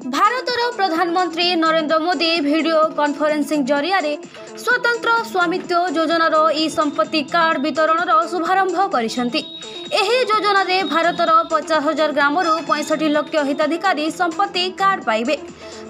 भारतर प्रधानमंत्री Narendra Modi video conferencing जरिया स्वतंत्र स्वामित्व योजनार ई संपत्ति कार्ड वितरण शुभारंभ करिसेंती। एही योजना रे भारतर 50,000 ग्रामरू 65 लाख हिताधिकारी संपत्ति कार्ड पाइबे।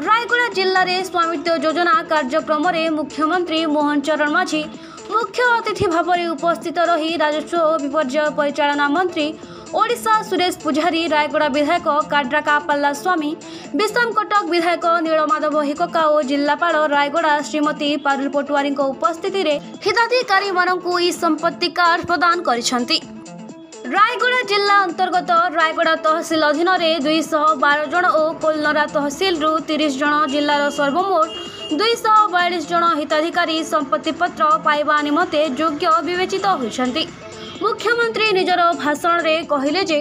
रायगढ़ जिल्ला रे स्वामित्व योजना कार्यक्रम रे मुख्यमंत्री मोहन चरण माझी मुख्य अतिथि भाव में उपस्थित रही राजस्व और विपर्यय परिचालना मंत्री ओडिशा सुरेश पुजारी, रायगढ़ विधायक काड्राका पल्ला स्वामी, विश्राम कटक विधायक नीलमाधव हिकोका और जिलापाल रायगढ़ श्रीमती पारुल पटुआरी उपस्थिति रे हिताधिकारी मानकु ई संपत्ति कार्ड प्रदान करिसेंती। रायगढ़ जिला अंतर्गत रायगढ़ तहसिल अधीन 212 जन और कोलनरा तहसिल 30 जन जिलार सर्वमोट 242 जन हिताधिकारी संपत्ति पत्र पाइबा निमते योग्य विवेचित होइछन्ति। मुख्यमंत्री निजर भाषण रे कहिले जे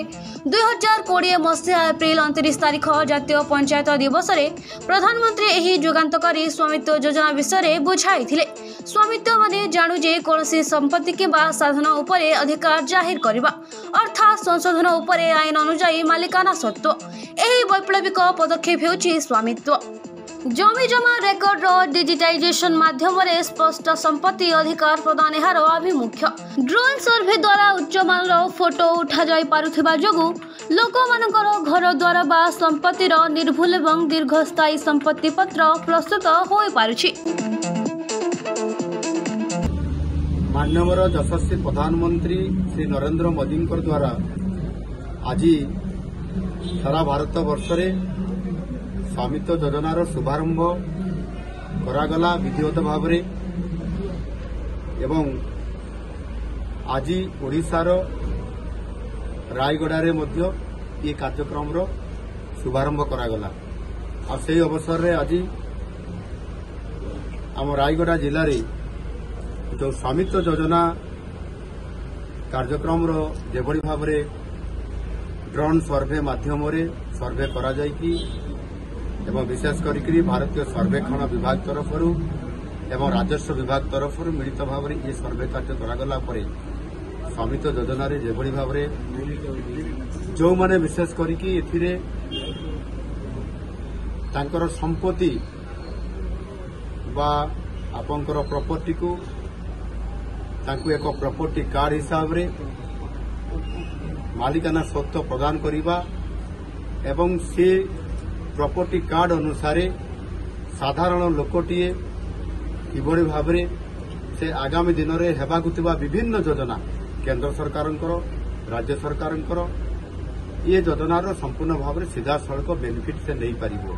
2020 मसीहा एप्रिल 29 तारिख जातीय पंचायत दिवस रे प्रधानमंत्री एही जुगान्तकारी स्वामित्व योजना विषय बुझाइथिले। स्वामित्व माने जाणु जे कोनसी संपत्ति किबा साधन उपरे अधिकार जाहिर करबा अर्थात संशोधन उपरे आईन अनुसार मालिकाना सत्व। एही वैप्लविक पदक्षेप हेउछि स्वामित्व। जमी जमा रेकर्ड डिजिटाइजेशन माध्यम रे स्पष्ट संपत्ति अधिकार प्रदान एहार अभिमुख्य। ड्रोन सर्वे द्वारा उच्च मानर फोटो उठा जाई पारुथिबा जोगु लोक मानकर घर द्वार बा संपत्तिर निर्भुल एवं दीर्घस्थायी संपत्ति पत्र प्रस्तुत होई पारुछि। माननीय यशस्वी प्रधानमंत्री श्री नरेंद्र मोदी द्वारा आज सारा भारत वर्ष रे स्वामित्व योजनार शुभारंभ करागला विधिवत भाव रे एवं आज ओडिशार रायगढ़ रे मध्य ये कार्यक्रम रो शुभारंभ करागला। आ से अवसर रे आज आम रायगढ़ जिले रे जो स्वामित्व योजना कार्यक्रम रो जेभली भाव रे ड्रोन सर्वे माध्यम रे सर्वे करा जायकी एवं विशेष करी भारतीय सर्वेक्षण विभाग तरफ एवं राजस्व विभाग तरफ मिलित भाव में ये सर्वे कार्य करागला परे स्वामित्व योजना रे जेभली भाव में जो माने विशेष करी एथिरे तांकर संपत्ति बा आपंकर प्रॉपर्टी को तांकु एक प्रॉपर्टी कार्ड हिसाब रे मालिकाना सत्व प्रदान करिबा एवं से प्रॉपर्टी कार्ड अनुसार साधारण लोकटीए किभली भाव से आगामी दिन में हेबाकुथिबा विभिन्न योजना केंद्र सरकार राज्य सरकार ये योजनार संपूर्ण भाव में सीधा सड़क बेनिफिट से नहीं पारिबो,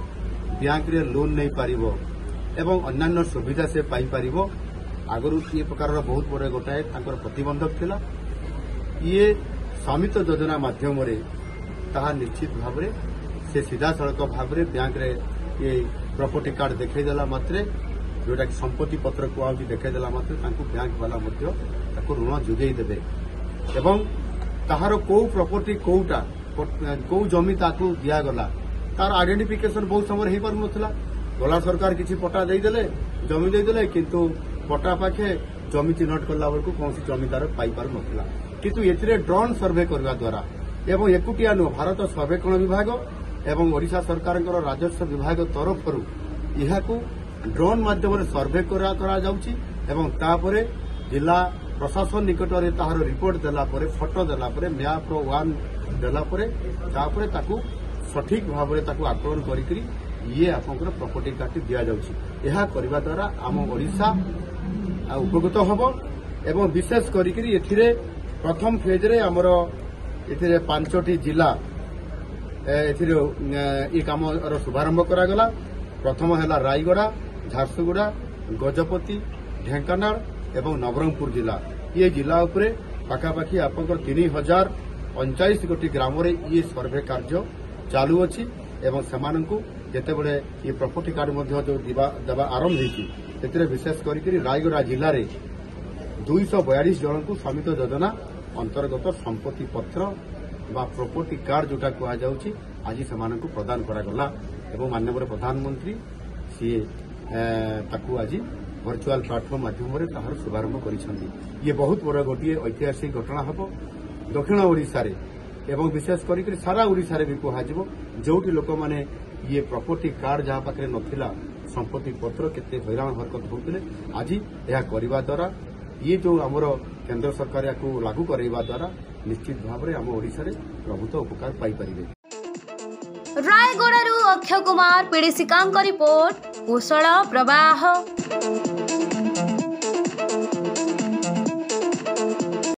बैंक रे लोन नहीं पारिबो एवं अन्यान्य सुविधा से पाई पारिबो। आगरू ये प्रकार बहुत बड़े गोटाए तांकर प्रतिबंधक थिला। ये स्वामित्व योजना माध्यम रे ताहा निश्चित भाव में से सीधा सड़क भाव में बैंक रे ये प्रॉपर्टी कार्ड देखदेला मात्रे जोटा कि संपत्ति पत्र को देखदेला मात्रे तांको बैंक वाला मध्य ताको ऋण जोगई देबे एवं ताहार को प्रॉपर्टी कोउटा को जमी ताकू दिया गला तार आइडेंटिफिकेशन बहुत समय हो पार नथिला। गला सरकार किछि पट्टा देदेले जमी देदेले किंतु पट्टा पाखे जमी चिन्हट करला बेलू कौन जमीदार पाई पार नथिला। किंतु एथिरे ड्रोन सर्वे करबा द्वारा एवं एकुटिया नु भारत सर्वेक्षण विभाग एवं ओडिशा सरकार राजस्व विभाग तरफ यह ड्रोन माध्यम सर्वे करा जाउछि एवं तापरे जिला प्रशासन निकट में तार रिपोर्ट देला परे फोटो देला परे मैप रो वन देला परे तापरे ताकू सठिक भाव में ताकू आकलन करी ये आपनकर प्रॉपर्टी कार्ड दिया जाउछि। यह करबा द्वारा आम ओडिशा उपकृत होबो एवं विशेष करी एथिरे प्रथम फेज रे हमर एथिरे 5टी जिला ए काम शुभारंभ करागला। प्रथम है रायगढ़, झारसुगुड़ा, गजपति, ढेंकानाल एवं नवरंगपुर जिला। ये जिला उपरे पाखापाखि आपंकर 3039 गोटी ग्राम रे ये सर्वे कार्य चालू अछि एवं सेमानंकु जेते बळे ये प्रॉपर्टी कार्ड मध्य जो देवा आरंभ होइछि सेतिरे विशेष करी रायगढ़ जिला रे 242 जन को स्वामित्व योजना अंतर्गत संपत्ति पत्र बा प्रॉपर्टी कार्ड जोटा कहा जाउछि आज सेमानंकु प्रदान करागला एवं माननीय प्रधानमंत्री सी ताकू आज वर्चुअल प्लाटफर्म माध्यम ताहार शुभारंभ करिसेंती। ये बहुत बड़ गोटे ऐतिहासिक घटना हम दक्षिण ओडिशा रे एवं विशेष कर सारा ओडिशा भी कहुब जो लोक मैंने ये प्रॉपर्टी कार्ड जहाँ पाखे नथिला संपत्ति पत्र केते हैरान हरकत होते आज यह करने द्वारा ये जो आमर केंद्र सरकार या लागू करवा द्वारा निश्चित भाव में आम ओडिशा रे प्रभुत्व उपकार पाई परिबे। रायगड़ू अक्षय कुमार पीड़िशिका रिपोर्ट कुशल प्रवाह।